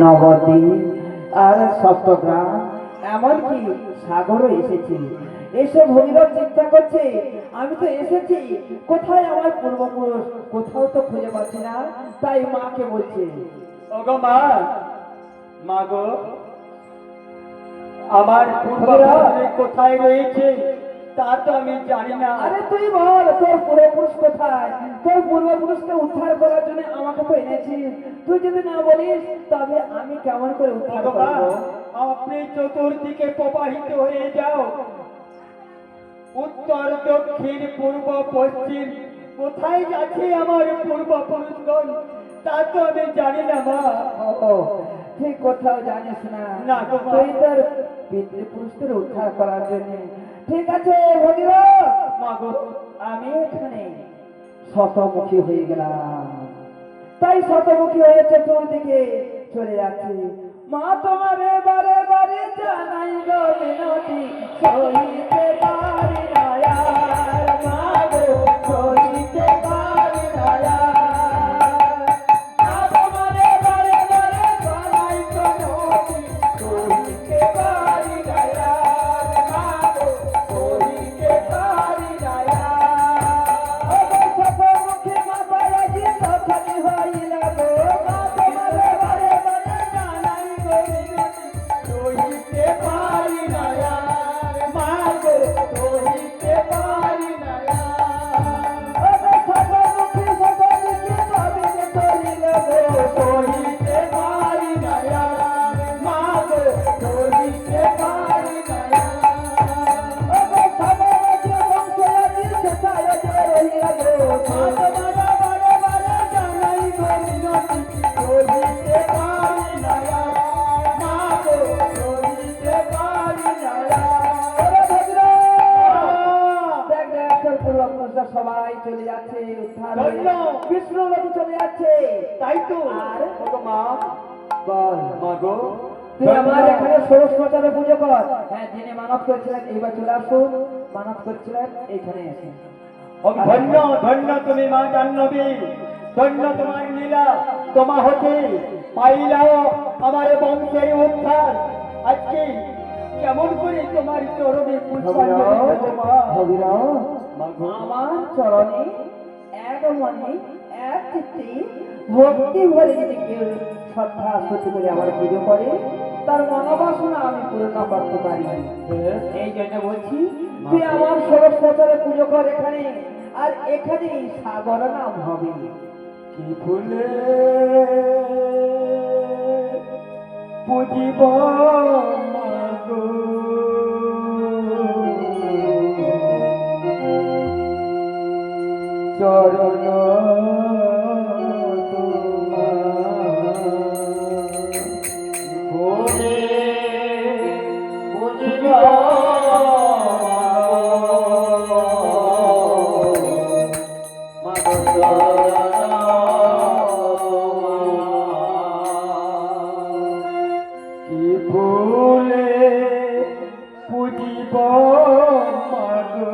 নবদ্বীপ আর সপ্তগ্রাম এমনকি সাগরও এসেছি। এসে ভগীরথ চিন্তা করছে আমি তো এসেছি, কোথায় আমার পূর্বপুরুষ? কোথাও তো খুঁজে পাচ্ছি না। তাই মাকে বলছে, ওগো মা, মা গো, আমার পূর্বপুরুষ কোথায় রয়েছে তা তো আমি জানি না। আরে তুই বল তোর পূর্বপুরুষ কোথায়? তোর পূর্বপুরুষকে উদ্ধার করার জন্য আমাকে তো এনেছিস। তুই যদি না বলিস তবে আমি কেমন করে উদ্ধার ওগো মা, করবো? আপনি চতুর্দিকে প্রবাহিত হয়ে যাও, উত্তর দক্ষিণ পূর্ব পশ্চিম কোথায় যাচ্ছে আমার পূর্বপুরুষগণ তা তো আমি জানি না মা। ও তুই কোথাও জানিস না? না গো মা। তুই তোর পিতৃপুরুষদের উদ্ধার করার জন্য। ঠিক আছে ভগীরথ, মা গো, আমি এখানে শতমুখী হয়ে গেলাম। তাই শতমুখী হয়ে চতুর্দিকে চলে যাচ্ছে। মা তোমার বারে বারে জানাই গো বিনতি, সইতে পারি না আর। মা গো সইতে পারি না আর। মা তোমারে বারে বারে জানাই গো বিনতি, সইতে পারি না আর। মা গো সইতে পারি না আর। ও শতমুখী মা বাবাজি সখানি হইলা গো। মা তোমারে বারে বারে জানাই গো বিনতি, সইতে পারি না আর। মা গো সইতে পারি না আর। ও শতমুখী শতমুখী তবে যে চলিল গো, সইতে পারি না আর। মা গো সইতে পারি না আর। ও শতমুখী বংশয়াদি সেথায় যে রহিলা গো। মা তোমারে বারে বারে জানাই গো বিনতি, সইতে পারি না আর। মা গো সইতে পারি না আর। ওরে ভদ্র, দেখ দেখ তোর পূর্বপুরুষরা সবাই চলে যাচ্ছে উদ্ধার হয়ে। ধন্য। বিষ্ণুলোকে চলে যাচ্ছে। তাই তো। আর ওগো মা, বল, মা গো, তুই আমার এখানে ষোড়শ প্রচারে পুজো কর। হ্যাঁ, যিনি মানব করছিলেন এইবার চলে আসুন। মানব করছিলেন এইখানে এসে। ধন্য ধন্য তুমি মা জাহ্নবী, ধন্য তোমার লীলা, তোমা হতে পাইলাও আমার বংশের উদ্ধার। আজকে কেমন করে তোমার চরণে পুষ্পাঞ্জলি দেব মা। ভগীরথ, মা গো, আমার চরণে এক মনে এক চিত্তে ভক্তি ভরে যদি কেউ শ্রদ্ধা সত্যি করে আমার পুজো করে, তার মনোবাসনা আমি পূর্ণ করতে পারি। এই জন্য বলছি তুই আমার ষোড়শ প্রচারে পুজো কর এখানে, আর এখানে সাগর নাম হবে। কি ফুলে পুজিব মা গো, চরণ তোমার ফুলে পুজিব মা গো, কি ফুলে পুজিব মা গো,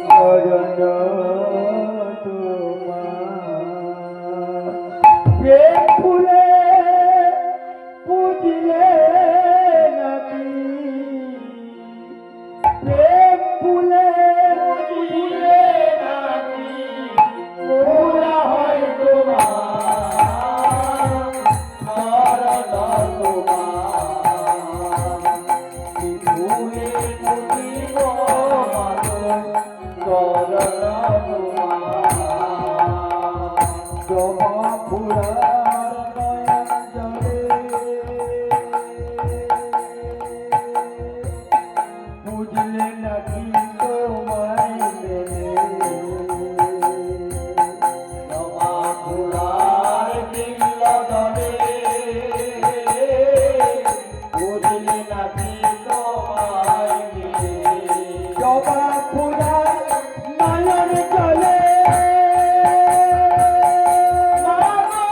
চরণ তোমার। প্রেম ফুলে পুজিলে নাকি, প্রেম ফুলে পুজিলে নাকি ফুলা হয় তোমার, চরণ তোমার। কি ফুলে পুজিব মা গো, চরণ তোমার। জবা ফুলার নয়ন জলে বুঝলে নাকি তোমায় মেলে। জবা ফুলার দিল দলে বুঝলে নাকি তোমায় মেলে। জবা ফুলার নয়ন জলে মা গো,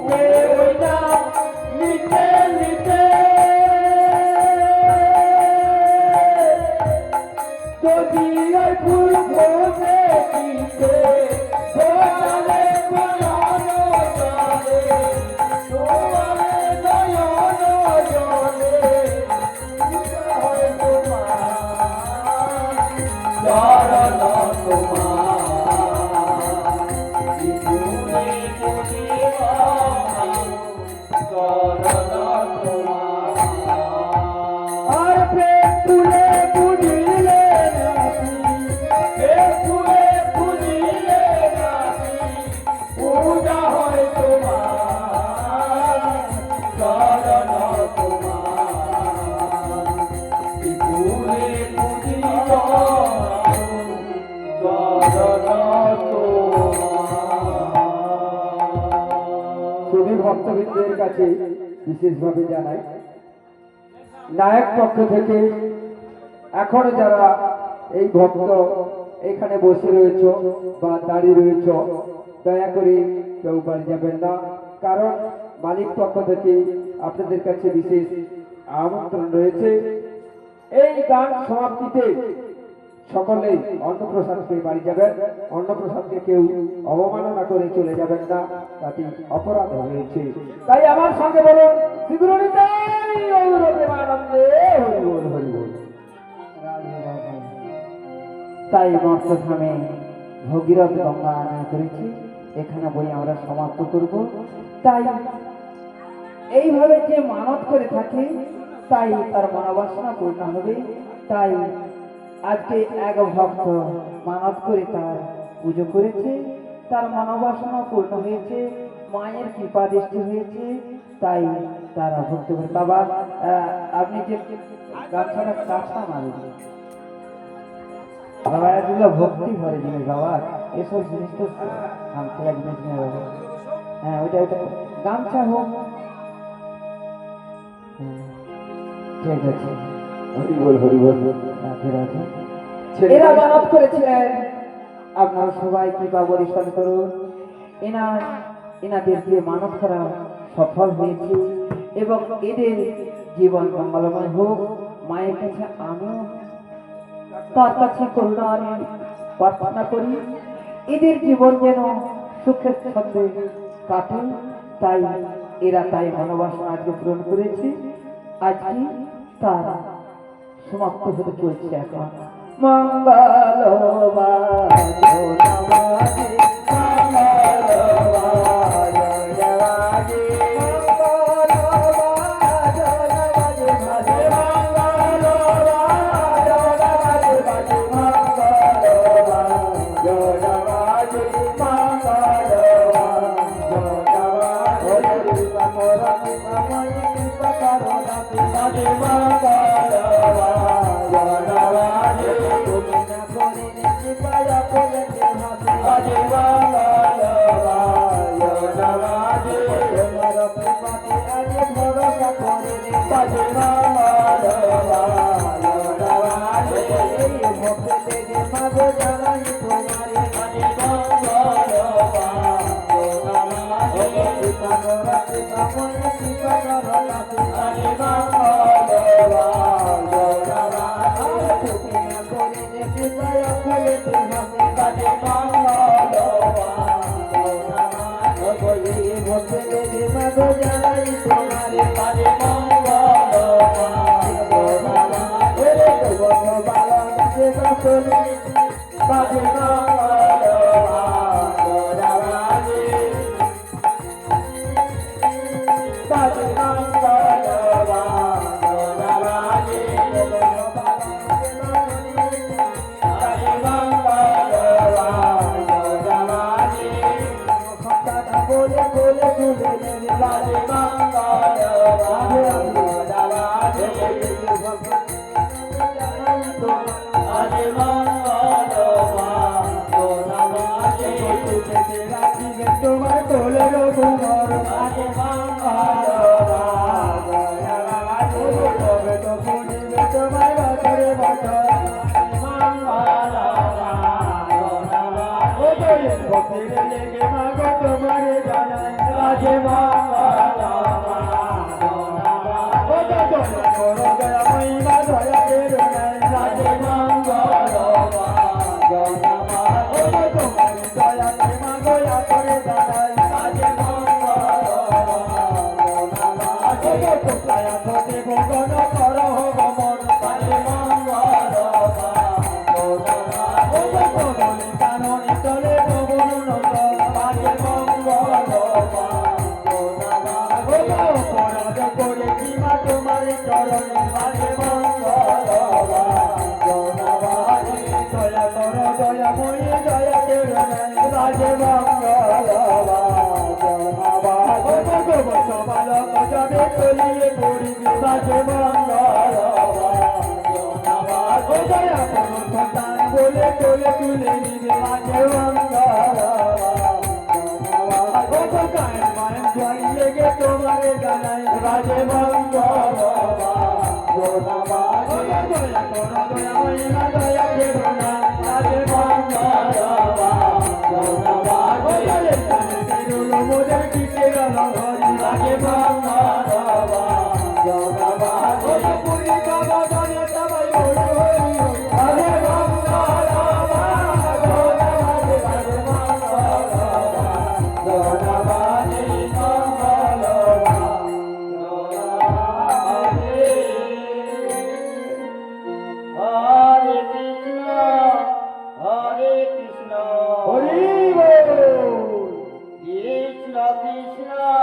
নিতে ওই নাম নিতে নিতে যদি ওই ফুল ফোটে দিতে ফোটালে নয়ন জলে তোমারে নয়ন জলে হয় তোমার চরণ তোমার জীবনে পুরিব চরণ তোমার আর প্রেম ফুলে বুঝিলে নাকি প্রেম ফুলে বুঝিলে নাকি পূজা হয় তোমার চরণ তোমার জীবনে পুরিব ছবি ভক্তবৃন্দের কাছে বিশেষভাবে জানাই, নায়ক পক্ষ থেকে এখনো যারা এই ভক্ত এখানে বসে রয়েছ বা দাঁড়িয়ে রয়েছ, দয়া করে কেউ বাড়ি যাবেন না, কারণ মালিক পক্ষ থেকে আপনাদের কাছে বিশেষ আমন্ত্রণ রয়েছে। এই গান সমাপ্তিতে সকলেই অন্নপ্রসাদ পেয়ে বাড়ি যাবেন। অন্নপ্রসাদকে কেউ অবমাননা করে চলে যাবেন না, তাতে অপরাধ হয়েছে। তাই আমার সঙ্গে বলুন শ্রীগুরু নিতাই গৌর প্রেমানন্দে হরি বল হরি বল। তাই মর্তধামে ভগীরথ গঙ্গা আনা করেছি, এখানে বই আমরা সমাপ্ত করব। তাই এইভাবে যে মানত করে থাকে তাই তার মনোবাসনা পূর্ণ হবে। তাই আজকে এক ভক্ত মানত করে তার পুজো করেছে, তার মনোবাসনা পূর্ণ হয়েছে, মায়ের কৃপা দৃষ্টি হয়েছে। তাই তারা ভক্ত করে বাবা আপনি যে গাছটা কাঁচা মারবেন বাবা, এগুলো ভক্তি ভরে জিনিস বাবা, এসব জিনিস তো শান্তিলা জিনিস নেই বাবা। হ্যাঁ ওইটা ওইটা গামছা হোক, ঠিক আছে হরি বল হরি বল। ঠিক আছে, এরা মানত করেছিলেন, আপনারা সবাই কৃপা পরিশ্রম করুন। এনাদের দিয়ে মানত করা সফল হয়েছে এবং এদের জীবন মঙ্গলময় হোক। মায়ের কাছে আমিও তার কাছে করুণা প্রার্থনা করি, এদের জীবন যেন সুখের ছন্দে কাটে। তাই এরা তাই মনোবাসনা আজকে পূরণ করেছে, আজকে তার সমাপ্ত হতে চলছে। এখন মঙ্গল রাজে মঙ্গল দয়া মহিমা দয়া কেরো নাই রাজে মঙ্গল দয়া প্রেমা দয়া করে দাঁড়াই রাজে ভগন কর গমন রাজে মঙ্গল কাননে চলে ভগন রাজে মঙ্গল পরাজ করে কিমা তোমার চরণে রাজে মঙ্গল দয়া কর দয়া ময়ী দয়া কেরো নাই রাজে মঙ্গল বালক যাবে চলিয়ে পড়িবে রাজে মঙ্গল দয়া কর সন্তান বলে তোলে তুলে নিবে রাজে মঙ্গল মায়ের জয় লেগে তোমারে জানাই রাজে মঙ্গল দয়া কর দয়া মহিমা দয়া কেরো নাই রাজে মঙ্গল মোদের কি কেরো হরি রাজে মঙ্গল